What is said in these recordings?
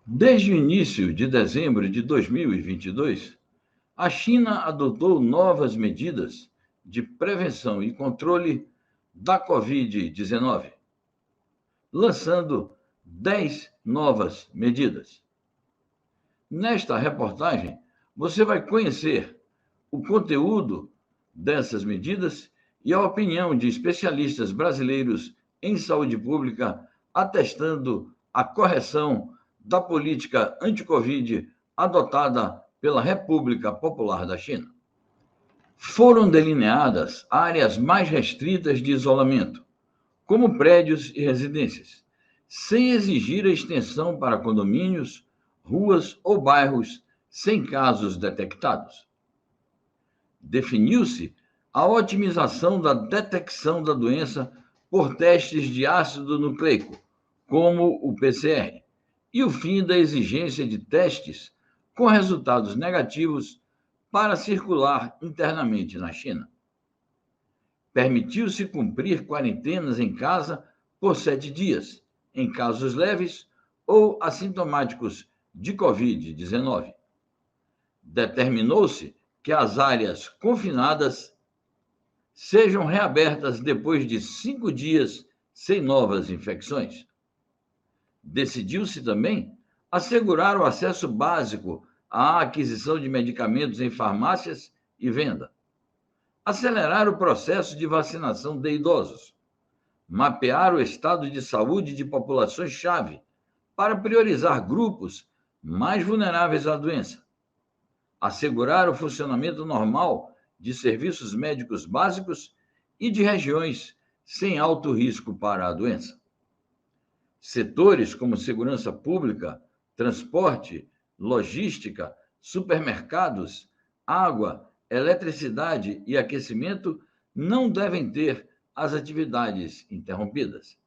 Desde o início de dezembro de 2022, a China adotou novas medidas de prevenção e controle da Covid-19, lançando 10 novas medidas. Nesta reportagem, você vai conhecer o conteúdo dessas medidas e a opinião de especialistas brasileiros em saúde pública atestando a correção da política anti-Covid adotada pela República Popular da China. Foram delineadas áreas mais restritas de isolamento, como prédios e residências, sem exigir a extensão para condomínios, ruas ou bairros sem casos detectados. Definiu-se a otimização da detecção da doença por testes de ácido nucleico, como o PCR, e o fim da exigência de testes com resultados negativos para circular internamente na China. Permitiu-se cumprir quarentenas em casa por 7 dias, em casos leves ou assintomáticos de Covid-19. Determinou-se que as áreas confinadas sejam reabertas depois de 5 dias sem novas infecções. Decidiu-se também assegurar o acesso básico à aquisição de medicamentos em farmácias e venda, acelerar o processo de vacinação de idosos, mapear o estado de saúde de populações-chave para priorizar grupos mais vulneráveis à doença, assegurar o funcionamento normal de serviços médicos básicos e de regiões sem alto risco para a doença. Setores como segurança pública, transporte, logística, supermercados, água, eletricidade e aquecimento não devem ter as atividades interrompidas.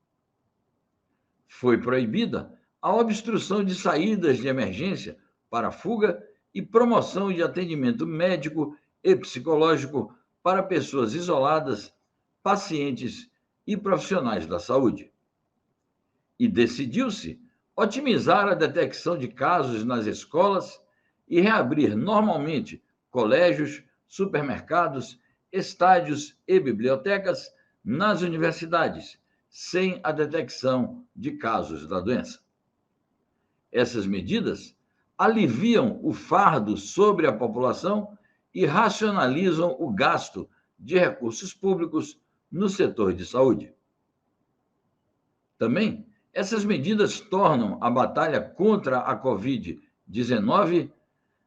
Foi proibida a obstrução de saídas de emergência para fuga e promoção de atendimento médico e psicológico para pessoas isoladas, pacientes e profissionais da saúde. E decidiu-se otimizar a detecção de casos nas escolas e reabrir normalmente colégios, supermercados, estádios e bibliotecas nas universidades, sem a detecção de casos da doença. Essas medidas aliviam o fardo sobre a população e racionalizam o gasto de recursos públicos no setor de saúde. Também, essas medidas tornam a batalha contra a Covid-19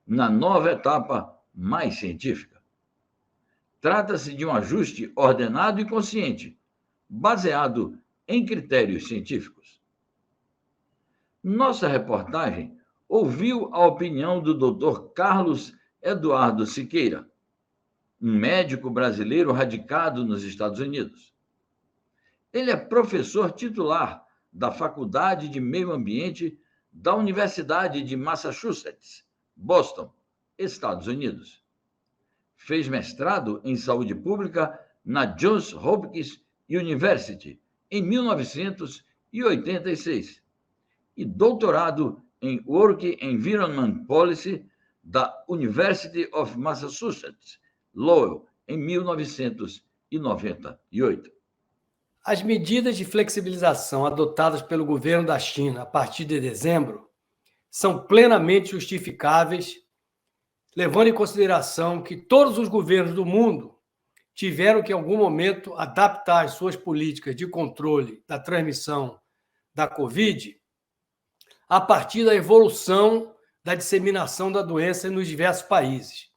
na nova etapa mais científica. Trata-se de um ajuste ordenado e consciente, baseado em critérios científicos. Nossa reportagem ouviu a opinião do Dr. Carlos Eduardo Siqueira, um médico brasileiro radicado nos Estados Unidos. Ele é professor titular da Faculdade de Meio Ambiente da Universidade de Massachusetts, Boston, Estados Unidos. Fez mestrado em saúde pública na Johns Hopkins University em 1986 e doutorado em Work Environment Policy da University of Massachusetts, Lowell, em 1998. As medidas de flexibilização adotadas pelo governo da China a partir de dezembro são plenamente justificáveis, levando em consideração que todos os governos do mundo tiveram que, em algum momento, adaptar as suas políticas de controle da transmissão da Covid a partir da evolução da disseminação da doença nos diversos países.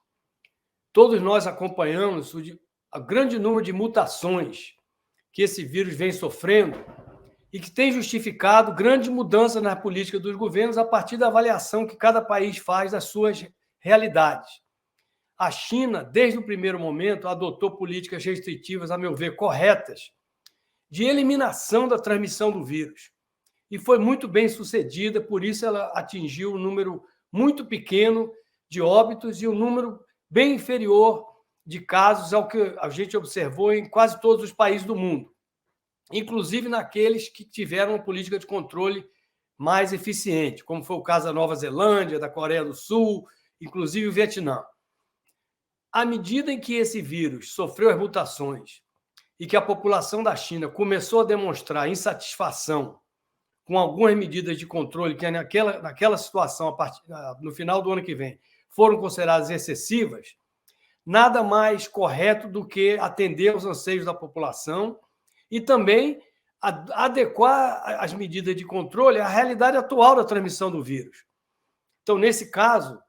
Todos nós acompanhamos o grande número de mutações que esse vírus vem sofrendo e que tem justificado grande mudança na política dos governos a partir da avaliação que cada país faz das suas realidades. A China, desde o primeiro momento, adotou políticas restritivas, a meu ver, corretas, de eliminação da transmissão do vírus. E foi muito bem sucedida, por isso ela atingiu um número muito pequeno de óbitos e um número bem inferior de casos ao que a gente observou em quase todos os países do mundo, inclusive naqueles que tiveram uma política de controle mais eficiente, como foi o caso da Nova Zelândia, da Coreia do Sul, inclusive o Vietnã. À medida em que esse vírus sofreu as mutações e que a população da China começou a demonstrar insatisfação com algumas medidas de controle que naquela situação, no final do ano que vem, foram consideradas excessivas, nada mais correto do que atender aos anseios da população e também adequar as medidas de controle à realidade atual da transmissão do vírus. Então, nesse caso,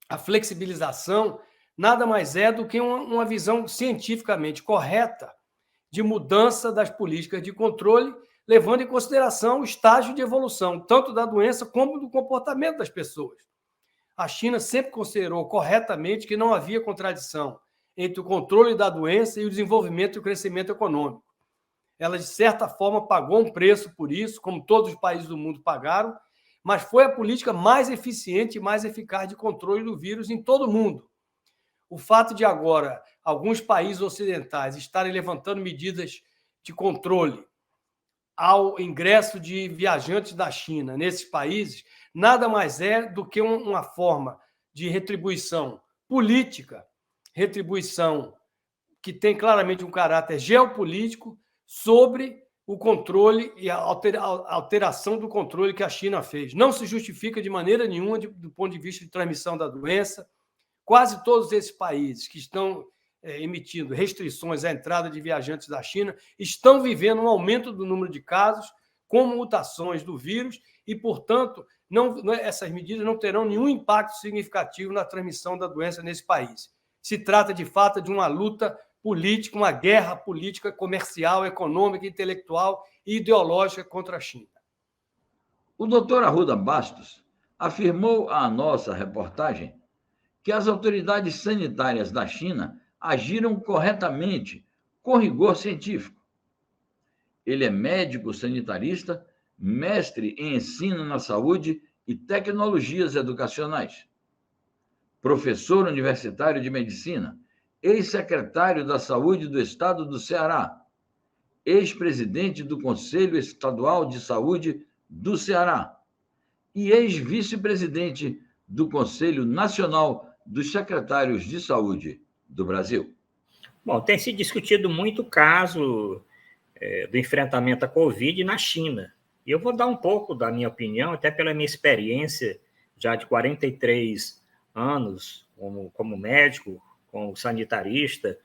a flexibilização nada mais é do que uma visão cientificamente correta de mudança das políticas de controle, levando em consideração o estágio de evolução, tanto da doença como do comportamento das pessoas. A China sempre considerou corretamente que não havia contradição entre o controle da doença e o desenvolvimento e o crescimento econômico. Ela, de certa forma, pagou um preço por isso, como todos os países do mundo pagaram, mas foi a política mais eficiente e mais eficaz de controle do vírus em todo o mundo. O fato de agora alguns países ocidentais estarem levantando medidas de controle ao ingresso de viajantes da China nesses países, nada mais é do que uma forma de retribuição política, retribuição que tem claramente um caráter geopolítico sobre o controle e a alteração do controle que a China fez. Não se justifica de maneira nenhuma do ponto de vista de transmissão da doença. Quase todos esses países que estão emitindo restrições à entrada de viajantes da China estão vivendo um aumento do número de casos com mutações do vírus e, portanto, essas medidas não terão nenhum impacto significativo na transmissão da doença nesse país. Se trata, de fato, de uma luta política, uma guerra política, comercial, econômica, intelectual e ideológica contra a China. O doutor Arruda Bastos afirmou à nossa reportagem que as autoridades sanitárias da China agiram corretamente, com rigor científico. Ele é médico sanitarista, mestre em ensino na saúde e tecnologias educacionais, professor universitário de medicina, ex-secretário da Saúde do Estado do Ceará, ex-presidente do Conselho Estadual de Saúde do Ceará e ex-vice-presidente do Conselho Nacional dos Secretários de Saúde do Brasil. Bom, tem se discutido muito o caso do enfrentamento à Covid na China. E eu vou dar um pouco da minha opinião, até pela minha experiência já de 43 anos como médico, como sanitarista,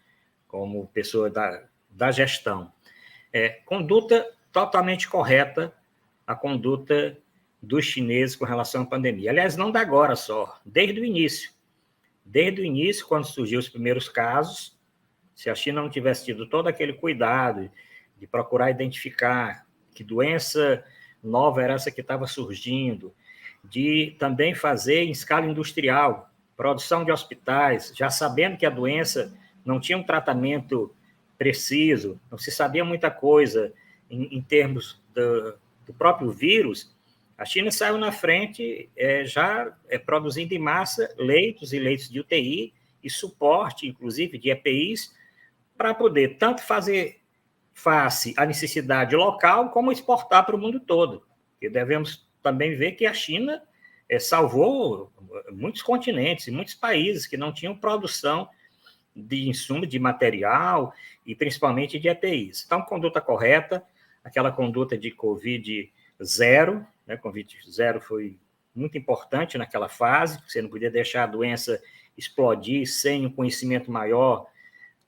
como pessoa da gestão. Conduta totalmente correta a conduta dos chineses com relação à pandemia. Aliás, não da agora só, desde o início. Desde o início, quando surgiu os primeiros casos, se a China não tivesse tido todo aquele cuidado de procurar identificar que doença nova era essa que estava surgindo, de também fazer em escala industrial, produção de hospitais, já sabendo que a doença não tinha um tratamento preciso, não se sabia muita coisa em termos do próprio vírus, a China saiu na frente já produzindo em massa leitos e leitos de UTI e suporte, inclusive, de EPIs, para poder tanto fazer face à necessidade local, como exportar para o mundo todo. E devemos também ver que a China salvou muitos continentes e muitos países que não tinham produção de insumo, de material e principalmente de EPIs. Então, conduta correta, aquela conduta de Covid zero, né? Covid zero foi muito importante naquela fase, você não podia deixar a doença explodir sem um conhecimento maior,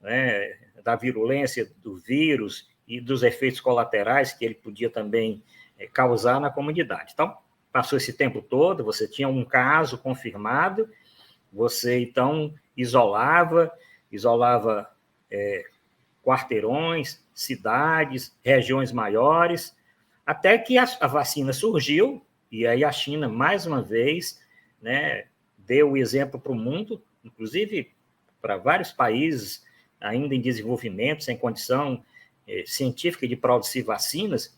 né, da virulência do vírus e dos efeitos colaterais que ele podia também causar na comunidade. Então, passou esse tempo todo, você tinha um caso confirmado, você, então, isolava quarteirões, cidades, regiões maiores, até que a vacina surgiu, e aí a China, mais uma vez, né, deu o exemplo para o mundo, inclusive para vários países ainda em desenvolvimento, sem condição científica de produzir vacinas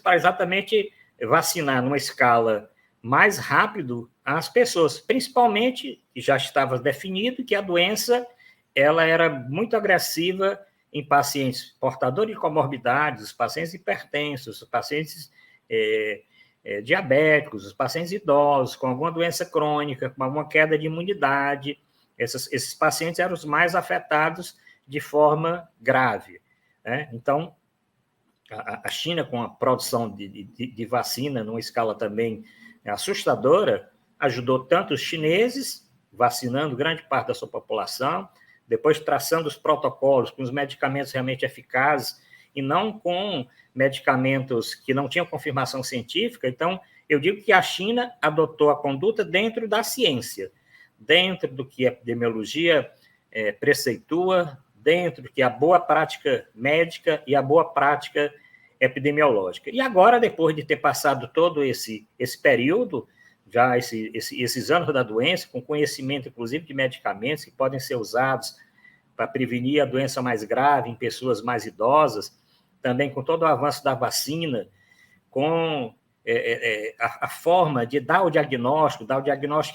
para exatamente vacinar numa escala mais rápido as pessoas, principalmente, já estava definido que a doença ela era muito agressiva em pacientes portadores de comorbidades, os pacientes hipertensos, os pacientes diabéticos, os pacientes idosos, com alguma doença crônica, com alguma queda de imunidade. Esses pacientes eram os mais afetados de forma grave, né? Então, a China, com a produção de vacina numa escala também assustadora, ajudou tanto os chineses, vacinando grande parte da sua população, depois traçando os protocolos com os medicamentos realmente eficazes e não com medicamentos que não tinham confirmação científica. Então, eu digo que a China adotou a conduta dentro da ciência, dentro do que a epidemiologia preceitua, dentro do que a boa prática médica e a boa prática epidemiológica. E agora, depois de ter passado todo esse período, já esses anos da doença, com conhecimento, inclusive, de medicamentos que podem ser usados para prevenir a doença mais grave em pessoas mais idosas, também com todo o avanço da vacina, com a forma de dar o diagnóstico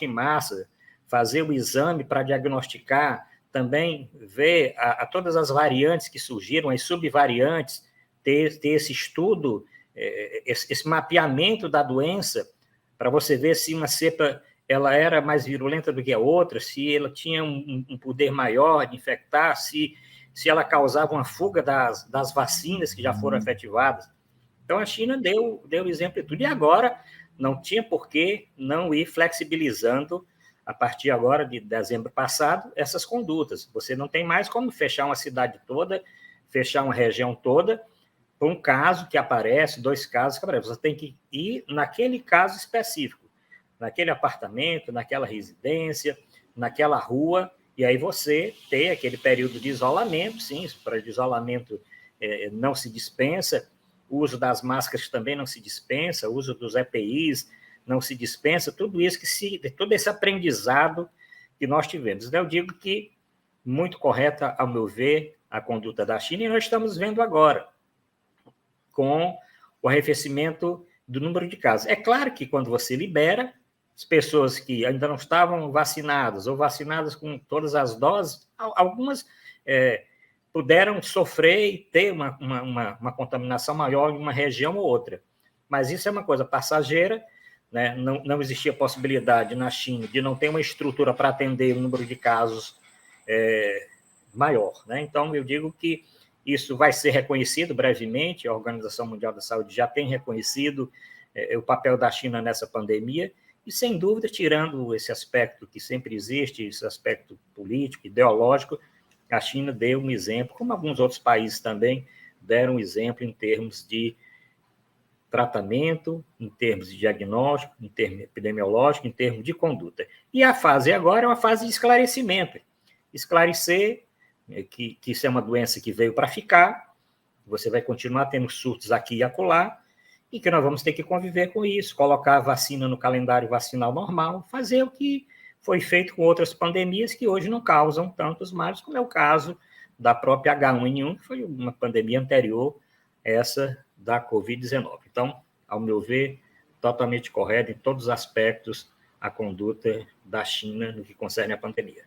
em massa, fazer o exame para diagnosticar, também ver a todas as variantes que surgiram, as subvariantes, ter esse estudo, esse mapeamento da doença, para você ver se uma cepa ela era mais virulenta do que a outra, se ela tinha um poder maior de infectar, se ela causava uma fuga das vacinas que já foram efetivadas. Então, a China deu exemplo de tudo. E agora, não tinha por que não ir flexibilizando, a partir agora de dezembro passado, essas condutas. Você não tem mais como fechar uma cidade toda, fechar uma região toda, por um caso que aparece, 2 casos que aparecem. Você tem que ir naquele caso específico, naquele apartamento, naquela residência, naquela rua, e aí você tem aquele período de isolamento, sim, para de isolamento não se dispensa, o uso das máscaras também não se dispensa, o uso dos EPIs não se dispensa, tudo isso todo esse aprendizado que nós tivemos. Eu digo que muito correta, ao meu ver, a conduta da China, e nós estamos vendo agora, com o arrefecimento do número de casos. É claro que quando você libera, as pessoas que ainda não estavam vacinadas ou vacinadas com todas as doses, algumas puderam sofrer e ter uma contaminação maior em uma região ou outra. Mas isso é uma coisa passageira, né? Não existia possibilidade na China de não ter uma estrutura para atender um número de casos maior, né? Então, eu digo que isso vai ser reconhecido brevemente, a Organização Mundial da Saúde já tem reconhecido o papel da China nessa pandemia, e, sem dúvida, tirando esse aspecto que sempre existe, esse aspecto político, ideológico, a China deu um exemplo, como alguns outros países também deram um exemplo em termos de tratamento, em termos de diagnóstico, em termos epidemiológico, em termos de conduta. E a fase agora é uma fase de esclarecimento. Esclarecer que isso é uma doença que veio para ficar, você vai continuar tendo surtos aqui e acolá, e que nós vamos ter que conviver com isso, colocar a vacina no calendário vacinal normal, fazer o que foi feito com outras pandemias que hoje não causam tantos males, como é o caso da própria H1N1, que foi uma pandemia anterior a essa da Covid-19. Então, ao meu ver, totalmente correto em todos os aspectos a conduta da China no que concerne à pandemia.